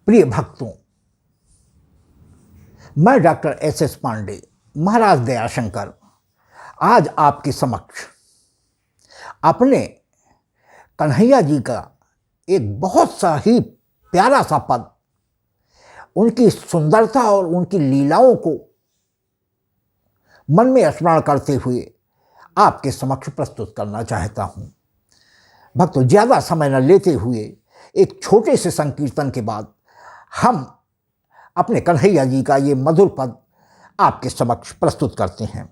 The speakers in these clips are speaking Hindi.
प्रिय भक्तों, मैं डॉक्टर एस पांडे, महाराज दयाशंकर, आज आपके समक्ष अपने कन्हैया जी का एक बहुत सा ही प्यारा सा पद, उनकी सुंदरता और उनकी लीलाओं को मन में स्मरण करते हुए आपके समक्ष प्रस्तुत करना चाहता हूँ। भक्तों, ज़्यादा समय न लेते हुए एक छोटे से संकीर्तन के बाद हम अपने कन्हैया जी का ये मधुर पद आपके समक्ष प्रस्तुत करते हैं।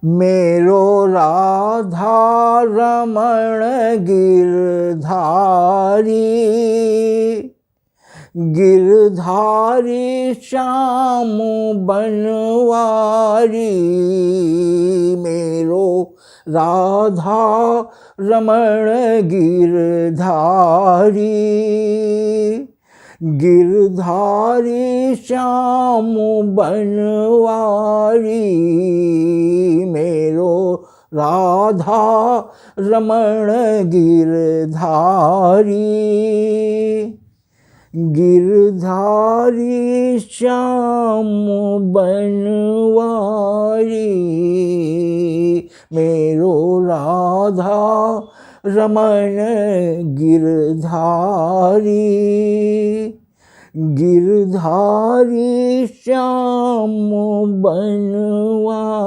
मेरो राधा रमण गिरधारी, गिरधारी श्याम बनवारी। मेरो राधा रमण गिरधारी, गिरधारी श्याम बनवारी। मेरो राधा रमण गिरधारी, गिरधारी श्याम बनवारी। मेरो राधा रमण गिरधारी, गिरधारी श्याम बनवारी।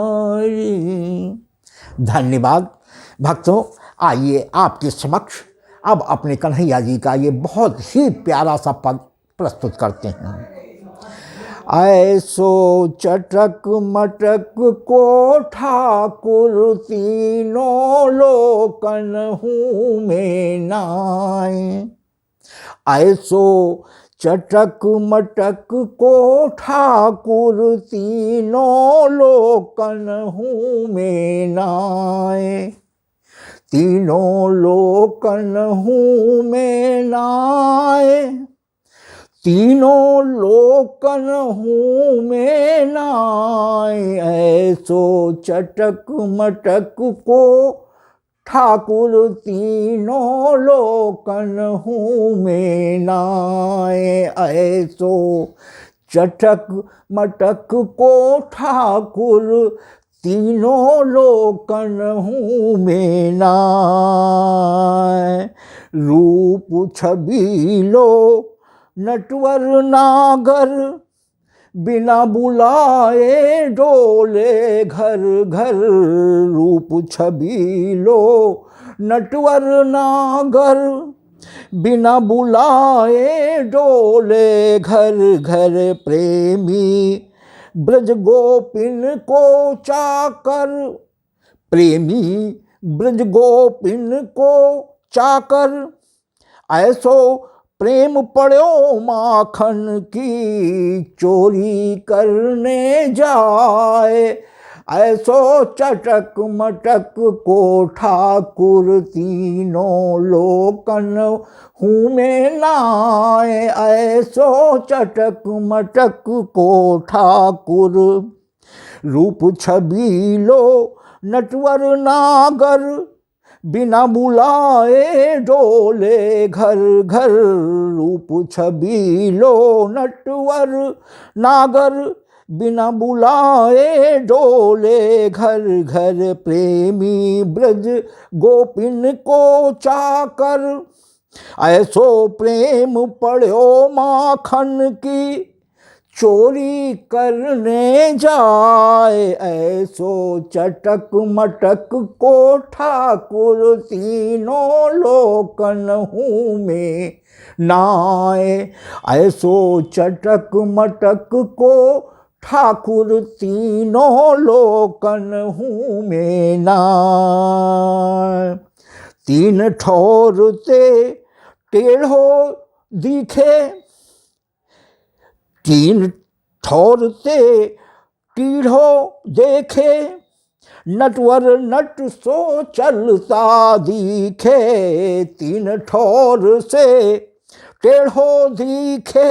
धन्यवाद भक्तों। आइए आपके समक्ष अब अपने कन्हैया जी का ये बहुत ही प्यारा सा पद प्रस्तुत करते हैं। ऐसो चटक मटक को ठाकुर तीनों लोकन हूँ में नाय। ऐसो चटक मटक को ठाकुर तीनों लोकन हूँ में नाय। तीनों लोकन हूँ में नाय, तीनों लोकन हूँ में नाय। ऐसो चटक मटक को ठाकुर तीनों लोकन हूँ में नाय। ऐसो चटक मटक को ठाकुर तीनों लोकन हूँ में नाय। रूप छबीलो नटवर नागर, बिना बुलाए डोले घर घर। रूप छबीलो नटवर नागर, बिना बुलाए डोले घर घर। प्रेमी ब्रज गोपिन को चाकर, प्रेमी ब्रज गोपिन को चाकर। ऐसो प्रेम पड़ो माखन की चोरी करने जाए। ऐसो चटक मटक को ठाकुर तीनों लोकन हूँ में नाय। ऐसो चटक मटक को ठाकुर। रूप छबीलो नटवर नागर, बिना बुलाए डोले घर घर। रूप छबीलो नटवर नागर, बिना बुलाए डोले घर घर। प्रेमी ब्रज गोपिन को चाकर, ऐसो प्रेम पड़ो माखन की चोरी करने जाए। ऐसो चटक मटक को ठाकुर तीनों लोकन हूँ में नाय। ऐसो चटक मटक को ठाकुर तीनों लोकन हूँ में नाय। तीन ठोर ते टेढ़ो दिखे, तीन ठोर ते टीढ़ो देखे। नटवर नट सो चलता दिखे, तीन ठोर से टेढ़ो दिखे।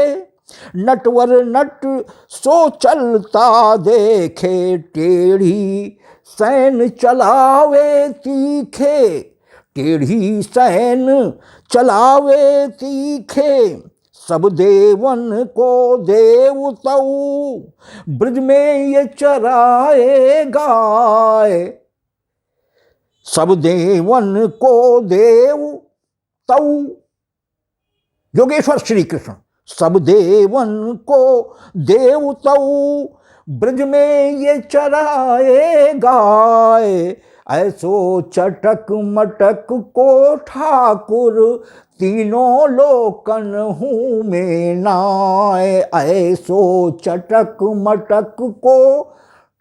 नटवर नट सो चलता देखे। टेढ़ी सैन चलावे तीखे, टेढ़ी सैन चलावे तीखे। सब देवन को देव तऊ, ब्रज में ये चराए गाय। सब देवन को देव तऊ, योगेश्वर श्री कृष्ण, सब देवन को देव तऊ, ब्रज में ये चराए गाय। ऐसो चटक मटक को ठाकुर, तीनों लोकन हूँ में नाय। ऐसो चटक मटक को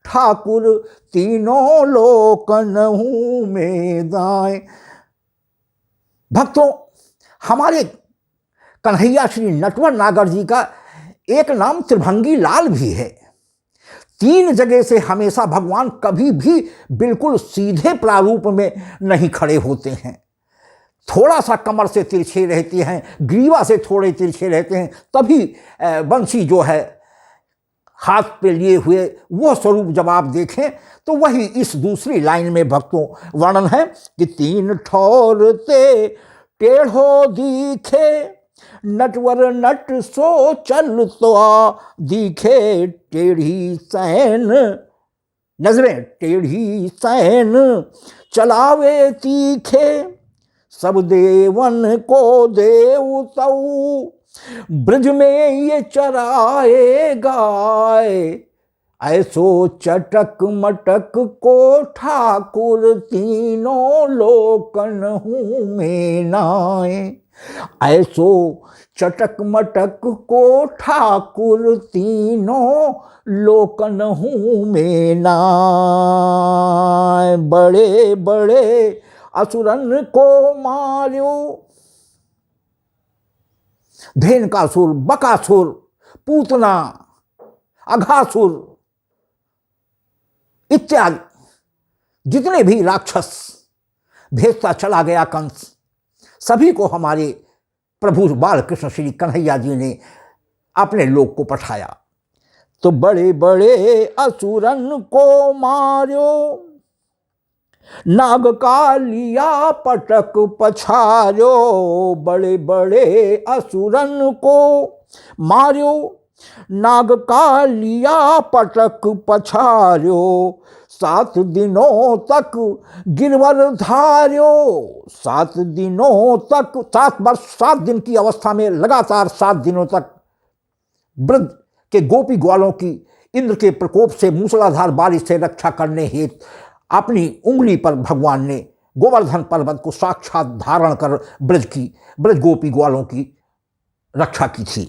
ठाकुर, तीनों लोकन हूँ में दाय। भक्तों, हमारे कन्हैया श्री नटवर नागर जी का एक नाम त्रिभंगी लाल भी है। 3 जगह से हमेशा भगवान कभी भी बिल्कुल सीधे प्रारूप में नहीं खड़े होते हैं। थोड़ा सा कमर से तिरछे रहते हैं, ग्रीवा से थोड़े तिरछे रहते हैं, तभी बंसी जो है हाथ पे लिए हुए वो स्वरूप जब आप देखें तो वही इस दूसरी लाइन में भक्तों वर्णन है कि 3 ठौर ते टेढ़ो दिखे, नटवर नट सो चल तो दिखे। टेढ़ी सैन, नजरें टेढ़ी सैन चलावे तीखे, सब देवन को देव तऊ, ब्रज में ये चराए गाय। ऐसो चटक मटक को ठाकुर, तीनों लोकन हूँ में नाय। ऐसो चटक मटक को ठाकुर, तीनों लोकन हूँ में नाय। बड़े बड़े असुरन को मार्यो, धेनकासुर, बकासुर, पूतना, अघासुर इत्यादि जितने भी राक्षस भेजता चला गया कंस, सभी को हमारे प्रभु बाल कृष्ण श्री कन्हैया जी ने अपने लोक को पठाया। तो बड़े बड़े असुरन को मार्यो, नाग का लिया पटक पछार्यो। बड़े बड़े असुरन को मार्यो, नाग का लिया पटक पछार्यो। 7 दिनों तक गिरवर धार्यो। 7 दिनों तक, 7 वर्ष 7 दिन की अवस्था में लगातार 7 दिनों तक ब्रज के गोपी ग्वालों की इंद्र के प्रकोप से मूसलाधार बारिश से रक्षा करने हेतु अपनी उंगली पर भगवान ने गोवर्धन पर्वत को साक्षात धारण कर ब्रज गोपी ग्वालों की रक्षा की थी।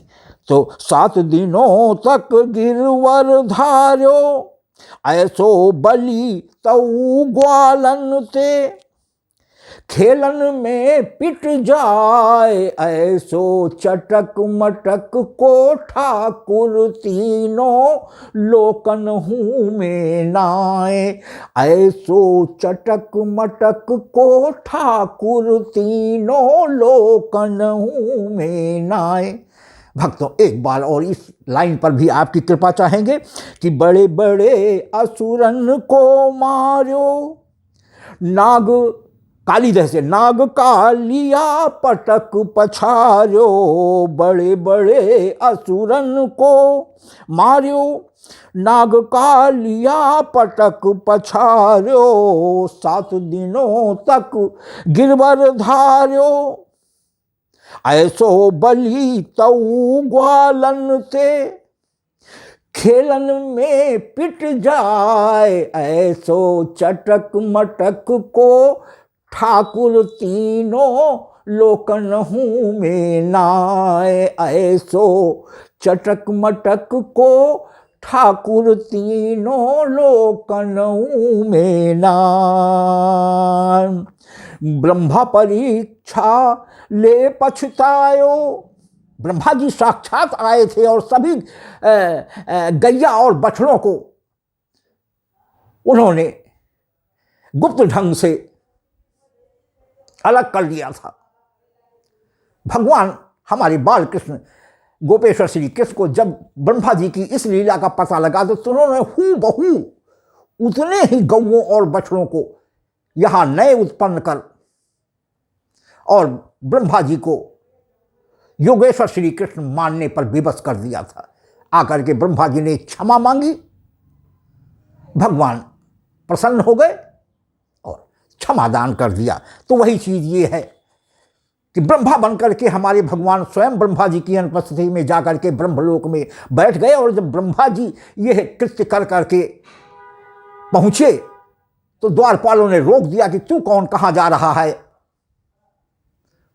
तो 7 दिनों तक गिरवर धार्यो, ऐसो बलि तऊ ग्वालन ते, खेलन में पिट जाए। ऐसो चटक मटक को ठाकुर, तीनों लोकन हूँ में नाय। ऐसो चटक मटक को ठाकुर, तीनों लोकन हूँ में नाय। भक्तों, एक बार और इस लाइन पर भी आपकी कृपा चाहेंगे कि बड़े बड़े असुरन को मार्यो, नाग कालीदह से, नाग का लिया पटक पछार्यो। बड़े बड़े असुरन को मार्यो, नाग का लिया पटक पछार्यो। 7 दिनों तक गिरवर धार्यो, ऐसो बलि तऊ ग्वालन ते, खेलन में पिट जाए। ऐसो चटक मटक को ठाकुर, तीनों लोकन हूँ में नाय। ऐसो चटक मटक को ठाकुर, तीनों लोकन हूँ में नाय। ब्रह्मा परीक्षा ले पछतायो। ब्रह्मा जी साक्षात आए थे और सभी गैया और बछड़ों को उन्होंने गुप्त ढंग से अलग कर दिया था। भगवान हमारे बाल कृष्ण गोपेश्वर श्री कृष्ण को जब ब्रह्मा जी की इस लीला का पता लगा तो उन्होंने हूबहू उतने ही गौओं और बछड़ों को यहाँ नए उत्पन्न कर और ब्रह्मा जी को योगेश्वर श्री कृष्ण मानने पर विवश कर दिया था। आकर के ब्रह्मा जी ने क्षमा मांगी, भगवान प्रसन्न हो गए और क्षमा दान कर दिया। तो वही चीज़ ये है कि ब्रह्मा बनकर के हमारे भगवान स्वयं ब्रह्मा जी की अनुपस्थिति में जाकर के ब्रह्मलोक में बैठ गए। और जब ब्रह्मा जी यह कृत्य कर करके पहुँचे तो द्वारपालों ने रोक दिया कि तू कौन, कहाँ जा रहा है।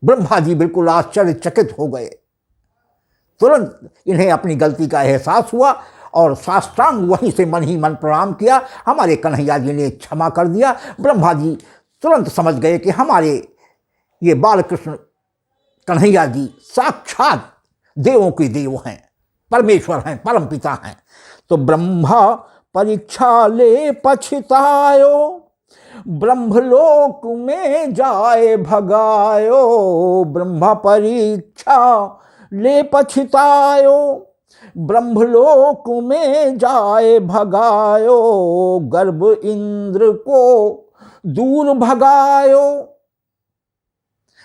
ब्रह्मा जी बिल्कुल आश्चर्यचकित हो गए। तुरंत इन्हें अपनी गलती का एहसास हुआ और साष्टांग वहीं से मन ही मन प्रणाम किया। हमारे कन्हैया जी ने क्षमा कर दिया। ब्रह्मा जी तुरंत समझ गए कि हमारे ये बालकृष्ण कन्हैया जी साक्षात देवों के देव हैं, परमेश्वर हैं, परमपिता हैं। तो ब्रह्मा परीक्षा ले पछतायो, ब्रह्मलोक में जाए भगायो। ब्रह्मा परीक्षा ले पछतायो, ब्रह्मलोक में जाए भगायो। गर्भ इंद्र को दूर भगायो।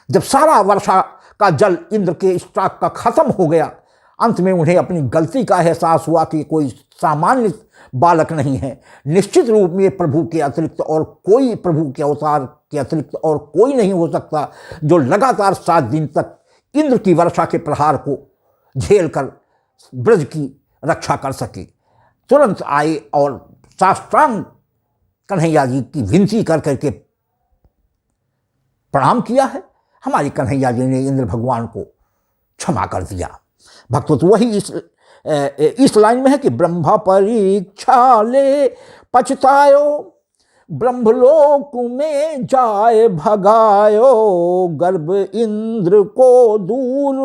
जब सारा वर्षा का जल इंद्र के स्टॉक का खत्म हो गया, अंत में उन्हें अपनी गलती का एहसास हुआ कि कोई सामान्य बालक नहीं है, निश्चित रूप में प्रभु के अतिरिक्त और कोई, प्रभु के अवतार के अतिरिक्त और कोई नहीं हो सकता जो लगातार 7 दिन तक इंद्र की वर्षा के प्रहार को झेलकर ब्रज की रक्षा कर सके। तुरंत आए और साष्टांग कन्हैया जी की विनती कर करके प्रणाम किया है। हमारी कन्हैया जी ने इंद्र भगवान को क्षमा कर दिया। भक्तों, तो वही इस लाइन में है कि ब्रह्मा परीक्षा ले पछतायो, ब्रह्मलोक में जाए भगायो। गर्भ इंद्र को दूर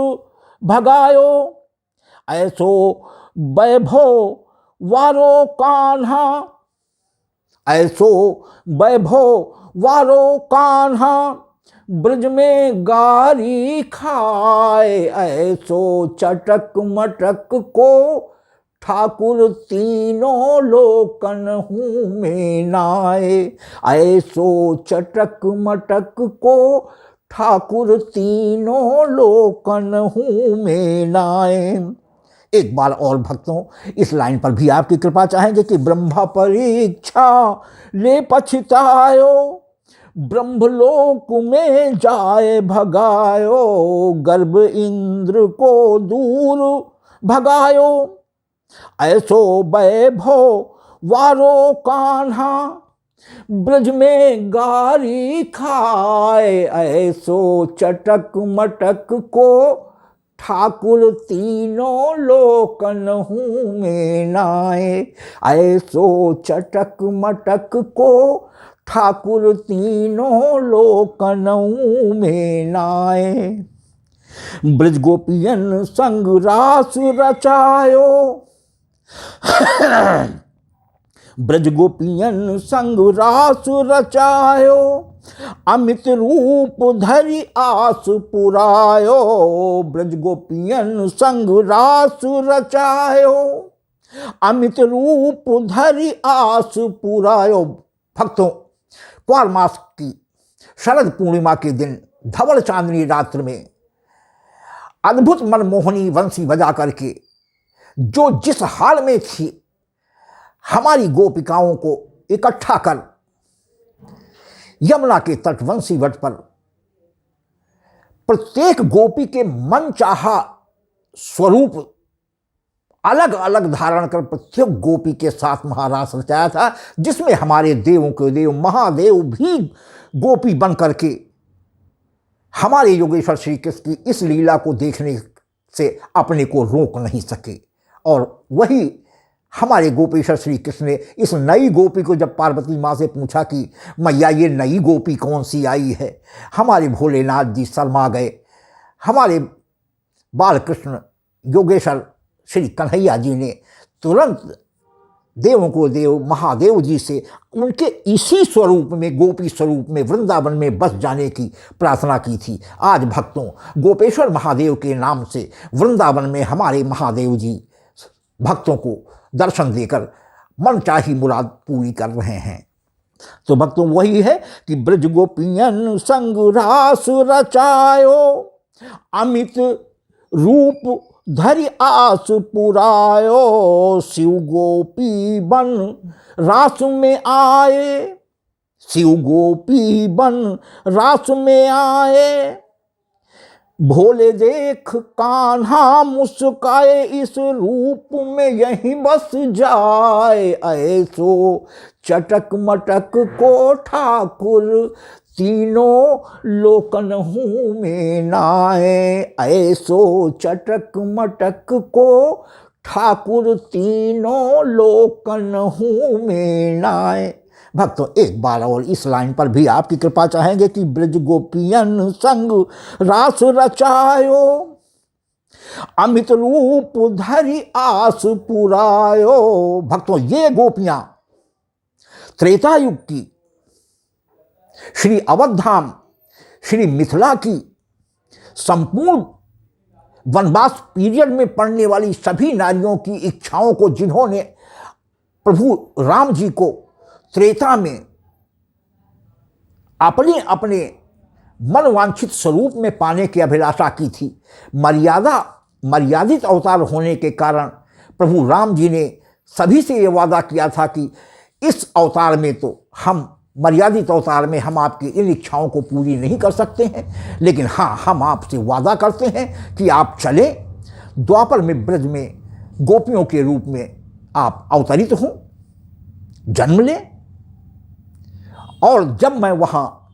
भगायो। ऐसो वैभव वारो कान्हा, ऐसो वैभव वारो कान्हा, ब्रज में गारी खाए। ऐसो चटक मटक को ठाकुर तीनों लोकन हूँ में नाए। ऐसो चटक मटक को ठाकुर तीनों लोकन हूँ में नाए। एक बार और भक्तों इस लाइन पर भी आपकी कृपा चाहेंगे कि ब्रह्मा परीक्षा ले पछतायो, ब्रह्मलोक में जाए भगायो। गर्भ इंद्र को दूर भगायो। ऐसो वैभव वारो कान्हा, ब्रज में गारी खाए। ऐसो चटक मटक को ठाकुर तीनों लोकन हूँ में नाए। ऐसो चटक मटक को ठाकुर तीनों लोकनों में नाए। ब्रज गोपियन संग रास रचायो, ब्रज गोपियन संग रास रचायो। अमित रूप धरि आस पुरायो। ब्रज गोपियन संग रास रचायो, अमित रूप धरि आस पुरायो। भक्तों, क्वार मास की शरद पूर्णिमा के दिन धवल चांदनी रात्र में अद्भुत मनमोहनी वंशी बजा करके जो जिस हाल में थी हमारी गोपिकाओं को इकट्ठा कर यमुना के तट वंशी वट पर प्रत्येक गोपी के मन चाहा स्वरूप अलग अलग धारण कर प्रत्येक गोपी के साथ महारास रचाया था, जिसमें हमारे देवों के देव महादेव भी गोपी बन करके हमारे योगेश्वर श्री कृष्ण की इस लीला को देखने से अपने को रोक नहीं सके। और वही हमारे गोपेश्वर श्री कृष्ण ने इस नई गोपी को जब पार्वती माँ से पूछा कि मैया ये नई गोपी कौन सी आई है, हमारे भोलेनाथ जी शर्मा गए। हमारे बालकृष्ण योगेश्वर श्री कन्हैया जी ने तुरंत देवों को देव महादेव जी से उनके इसी स्वरूप में, गोपी स्वरूप में वृंदावन में बस जाने की प्रार्थना की थी। आज भक्तों, गोपेश्वर महादेव के नाम से वृंदावन में हमारे महादेव जी भक्तों को दर्शन देकर मनचाही मुराद पूरी कर रहे हैं। तो भक्तों, वही है कि ब्रज गोपियन संग रास रचायो, अमित रूप धरि आस पुरायो, शिव गोपी बन रास में आए, शिव गोपी बन रास में आए। भोले देख कान्हा मुस्काए, इस रूप में यहीं बस जाए। ऐसो चटक मटक को ठाकुर तीनों लोकन हूँ में नाए। ऐसो चटक मटक को ठाकुर तीनों लोकन हूँ में नाए। भक्तों, एक बार और इस लाइन पर भी आपकी कृपा चाहेंगे कि ब्रज गोपियन संग रास रचायो, अमित रूप धरि आस पुरायो। भक्तों, ये गोपियां त्रेता युग की श्री अवधधाम, श्री मिथिला की संपूर्ण वनवास पीरियड में पड़ने वाली सभी नारियों की इच्छाओं को जिन्होंने प्रभु राम जी को त्रेता में अपने अपने मनवांछित स्वरूप में पाने की अभिलाषा की थी, मर्यादित अवतार होने के कारण प्रभु राम जी ने सभी से ये वादा किया था कि इस अवतार में तो हम मर्यादित अवतार में हम आपकी इन इच्छाओं को पूरी नहीं कर सकते हैं, लेकिन हाँ, हम आपसे वादा करते हैं कि आप चलें, द्वापर में ब्रज में गोपियों के रूप में आप अवतरित हों, जन्म लें, और जब मैं वहाँ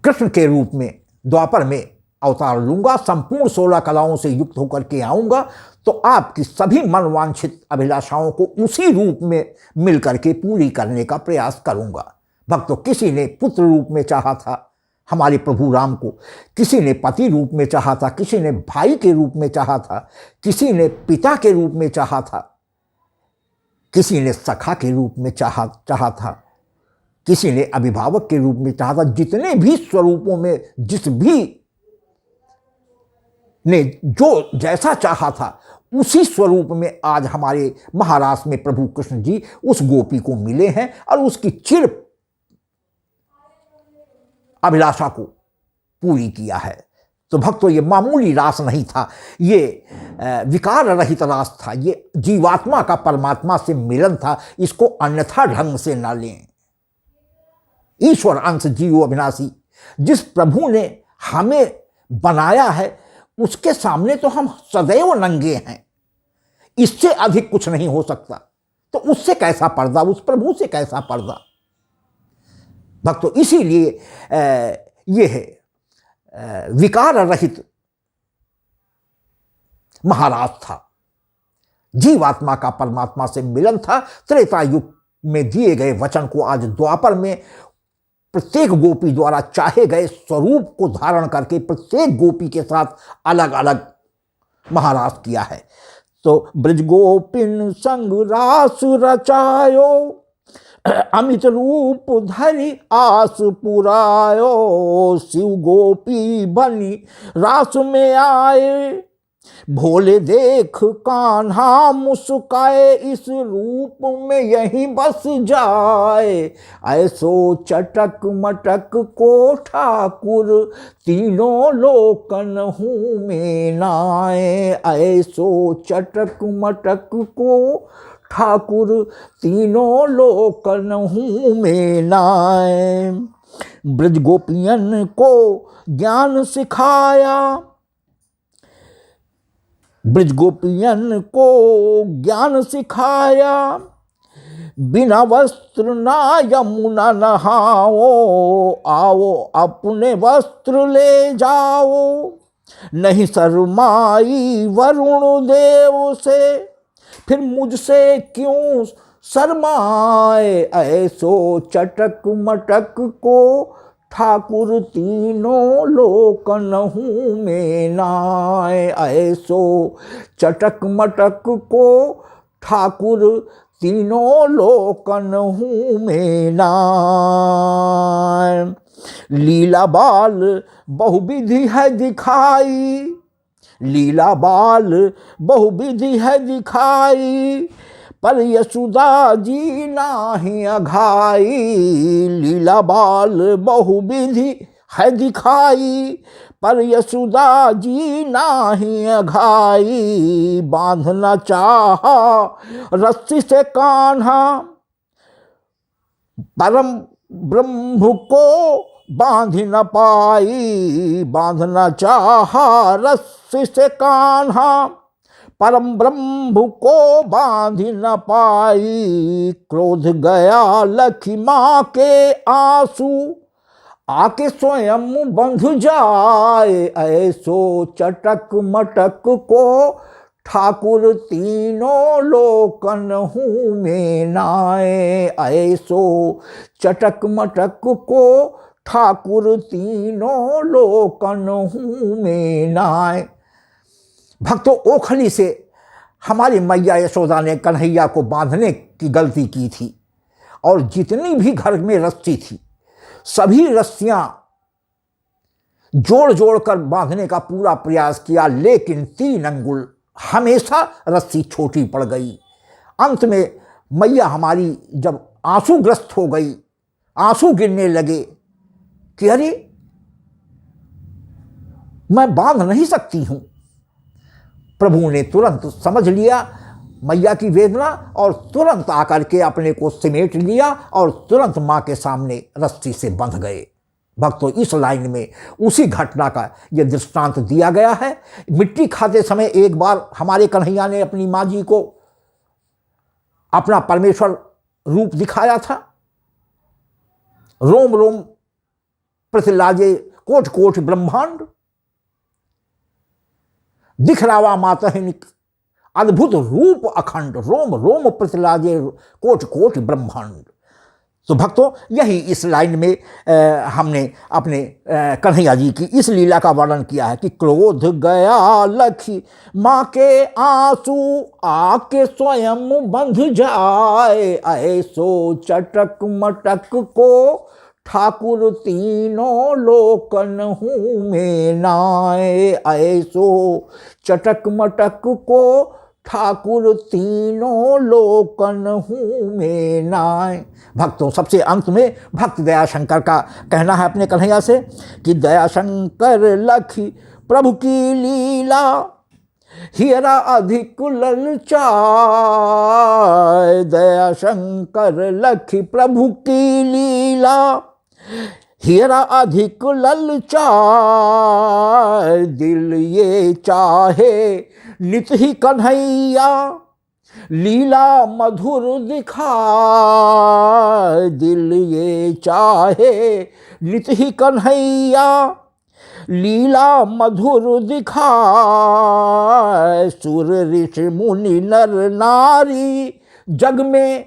कृष्ण के रूप में द्वापर में अवतार लूँगा, संपूर्ण 16 कलाओं से युक्त होकर के आऊँगा, तो आपकी सभी मनवांछित अभिलाषाओं को उसी रूप में मिलकर के पूरी करने का प्रयास करूँगा। भक्तों, किसी ने पुत्र रूप में चाहा था हमारे प्रभु राम को, किसी ने पति रूप में चाहा था, किसी ने भाई के रूप में चाहा था, किसी ने पिता के रूप में चाहा था, किसी ने सखा के रूप में चाहा था, किसी ने अभिभावक के रूप में चाहा था। जितने भी स्वरूपों में जिस भी ने जो जैसा चाहा था, उसी स्वरूप में आज हमारे महाराष्ट्र में प्रभु कृष्ण जी उस गोपी को मिले हैं और उसकी चिर अभिलाषा को पूरी किया है। तो भक्तों, ये मामूली रास नहीं था, ये विकार रहित रास था, ये जीवात्मा का परमात्मा से मिलन था। इसको अन्यथा ढंग से न लें। ईश्वर अंश जीव अविनाशी जिस प्रभु ने हमें बनाया है, उसके सामने तो हम सदैव नंगे हैं, इससे अधिक कुछ नहीं हो सकता। तो उससे कैसा पर्दा, उस प्रभु से कैसा पर्दा। भक्तों, इसीलिए ये है विकार रहित महाराज था, जीवात्मा का परमात्मा से मिलन था। त्रेता युग में दिए गए वचन को आज द्वापर में प्रत्येक गोपी द्वारा चाहे गए स्वरूप को धारण करके प्रत्येक गोपी के साथ अलग अलग महाराज किया है। तो ब्रज गोपिन संग रास रचायो, अमित रूप धरि आस पुरायो, शिव गोपी बनी रास में आए। भोले देख कान्हा मुस्काए, इस रूप में यहीं बस जाए। ऐसो चटक मटक को ठाकुर तीनों लोकन हूँ में नाए। ऐसो चटक मटक को ठाकुर तीनों लोकन हूँ में नाए। ब्रज गोपियन को ज्ञान सिखाया, ब्रज गोपियन को ज्ञान सिखाया। बिना वस्त्र ना यमुना नहाओ, आओ अपने वस्त्र ले जाओ। नहीं शर्माई वरुण देव से, फिर मुझसे क्यों शर्माए। ऐसो चटक मटक को ठाकुर तीनों लोकन हूँ में नाए। ऐसो चटक मटक को ठाकुर तीनों लोकन हूँ में नाए। लीला बाल बहुविधि है दिखाई, लीला बाल बहुविधि है दिखाई। पर यशोदा जी नाही अघाई, लीला बाल बहुविधि है दिखाई, पर यशोदा जी नाही अघाई। बांधना चाहा रस्सी से कान्हा, परम ब्रह्म को बांध न पाई। बांधना चाहा रस्सी से कान्हा, परम ब्रह्म को बांध न पाई। क्रोध गया लखी माँ के आंसू, आके स्वयं बंध जाए। ऐसो चटक मटक को ठाकुर तीनों लोकन हूँ में नाए। ऐसो चटक मटक को ठाकुर तीनों लोकन हूँ में नाए। भक्तों, ओखली से हमारी मैया यशोदा ने कन्हैया को बांधने की गलती की थी, और जितनी भी घर में रस्सी थी सभी रस्सियां जोड़ जोड़ कर बांधने का पूरा प्रयास किया, लेकिन 3 अंगुल हमेशा रस्सी छोटी पड़ गई। अंत में मैया हमारी जब आंसूग्रस्त हो गई, आंसू गिरने लगे कि अरे मैं बांध नहीं सकती हूं, प्रभु ने तुरंत समझ लिया मैया की वेदना और तुरंत आकर के अपने को सिमेट लिया और तुरंत मां के सामने रस्सी से बंध गए। भक्तों, इस लाइन में उसी घटना का यह दृष्टांत दिया गया है। मिट्टी खाते समय एक बार हमारे कन्हैया ने अपनी माँ जी को अपना परमेश्वर रूप दिखाया था। रोम रोम प्रथिलाजे कोट कोट ब्रह्मांड, दिखरावा माता है अद्भुत रूप अखंड। रोम रोम प्रथिलाजे कोट कोट ब्रह्मांड। तो भक्तों, यही इस लाइन में हमने अपने कन्हैया जी की इस लीला का वर्णन किया है कि क्रोध गया लखी माँ के आंसू, आके स्वयं बंध जाए। ऐसो चटक मटक को ठाकुर तीनों लोकन हूँ में नाए। ऐसो चटक मटक को ठाकुर तीनों लोकन हूँ में नाए। भक्तों, सबसे अंत में भक्त दयाशंकर का कहना है अपने कन्हैया से कि दयाशंकर लखी प्रभु की लीला, हीरा अधिक ललचाए। दयाशंकर लखी प्रभु की लीला, हीरा अधिक ललचाए। दिल ये चाहे नित ही कन्हैया, लीला मधुर दिखाए। दिल ये चाहे नित ही कन्हैया, लीला मधुर दिखाए। सुर ऋषि मुनि नर नारी जग में,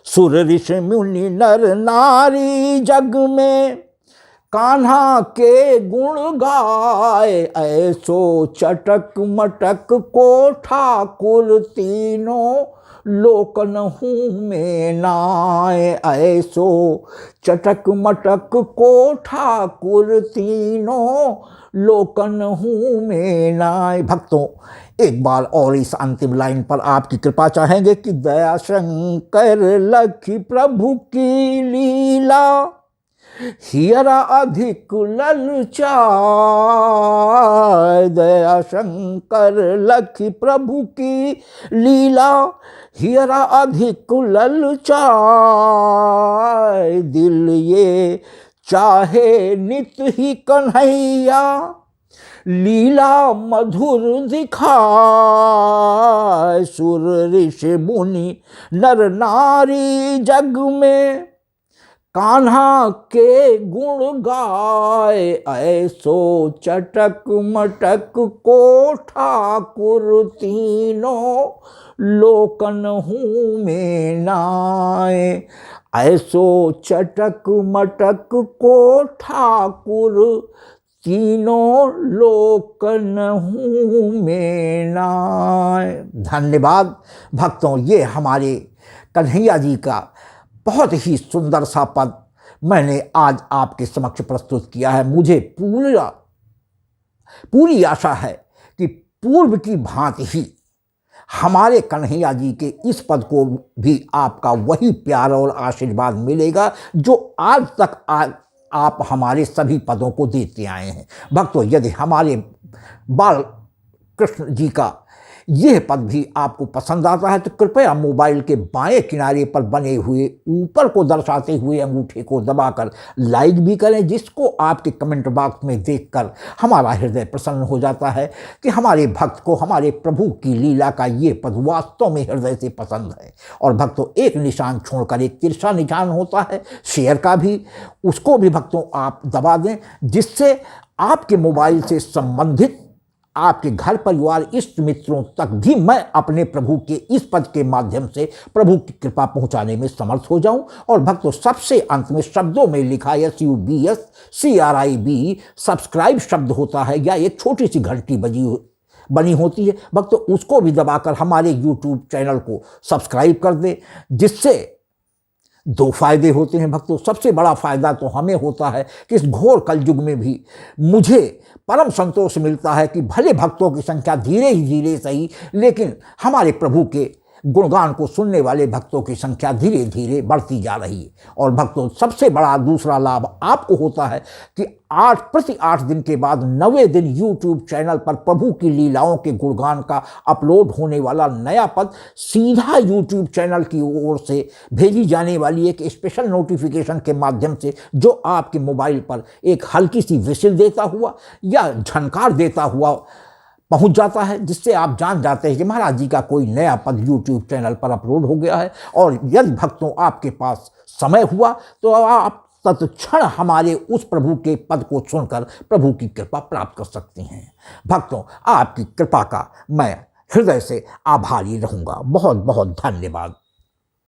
सुर ऋषि मुनि नर नारी जग में, कान्हा के गुण गाए। ऐसो चटक मटक को ठाकुर तीनों लोकन हूँ में नाए। ऐसो चटक मटक को ठाकुर तीनों लोकन हूँ में नाए। भक्तों, एक बार और इस अंतिम लाइन पर आपकी कृपा चाहेंगे कि दयाशंकर लखी प्रभु की लीला, हीरा अधिक ललचाए। दयाशंकर लखी प्रभु की लीला, हीरा अधिक ललचाए। दिल ये चाहे नित ही कन्हैया, लीला मधुर दिखाए। सुर ऋषि मुनि नर नारी जग में, कान्हा के गुण गाए। ऐसो चटक मटक को ठाकुर तीनों लोकन हूँ में नाए। ऐसो चटक मटक को ठाकुर तीनों लोकन हूँ में नाए। धन्यवाद भक्तों, ये हमारे कन्हैया जी का बहुत ही सुंदर सा पद मैंने आज आपके समक्ष प्रस्तुत किया है। मुझे पूरी आशा है कि पूर्व की भांति ही हमारे कन्हैया जी के इस पद को भी आपका वही प्यार और आशीर्वाद मिलेगा जो आज तक आप हमारे सभी पदों को देते आए हैं। भक्तों, यदि हमारे बाल कृष्ण जी का यह पद भी आपको पसंद आता है तो कृपया मोबाइल के बाएं किनारे पर बने हुए ऊपर को दर्शाते हुए अंगूठे को दबाकर लाइक भी करें, जिसको आपके कमेंट बॉक्स में देखकर हमारा हृदय प्रसन्न हो जाता है कि हमारे भक्त को हमारे प्रभु की लीला का ये पद वास्तव में हृदय से पसंद है। और भक्तों, एक निशान छोड़कर एक तिरछा निशान होता है शेयर का भी, उसको भी भक्तों आप दबा दें, जिससे आपके मोबाइल से संबंधित आपके घर परिवार इष्ट मित्रों तक भी मैं अपने प्रभु के इस पद के माध्यम से प्रभु की कृपा पहुंचाने में समर्थ हो जाऊं। और भक्तों, सबसे अंत में शब्दों में लिखा SUBSCRIB सब्सक्राइब शब्द होता है या एक छोटी सी घंटी बनी होती है भक्तों, उसको भी दबाकर हमारे YouTube चैनल को सब्सक्राइब कर दें, जिससे दो फायदे होते हैं भक्तों। सबसे बड़ा फायदा तो हमें होता है कि इस घोर कलयुग में भी मुझे परम संतोष मिलता है कि भले भक्तों की संख्या धीरे ही धीरे सही, लेकिन हमारे प्रभु के गुणगान को सुनने वाले भक्तों की संख्या धीरे धीरे बढ़ती जा रही है। और भक्तों, सबसे बड़ा दूसरा लाभ आपको होता है कि प्रति 8 दिन के बाद 9वें दिन YouTube चैनल पर प्रभु की लीलाओं के गुणगान का अपलोड होने वाला नया पद सीधा YouTube चैनल की ओर से भेजी जाने वाली एक स्पेशल नोटिफिकेशन के माध्यम से, जो आपके मोबाइल पर एक हल्की सी विसिल देता हुआ या झनकार देता हुआ पहुंच जाता है, जिससे आप जान जाते हैं कि महाराज जी का कोई नया पद YouTube चैनल पर अपलोड हो गया है। और यदि भक्तों आपके पास समय हुआ तो आप तत्क्षण हमारे उस प्रभु के पद को सुनकर प्रभु की कृपा प्राप्त कर सकते हैं। भक्तों, आपकी कृपा का मैं हृदय से आभारी रहूँगा। बहुत बहुत धन्यवाद।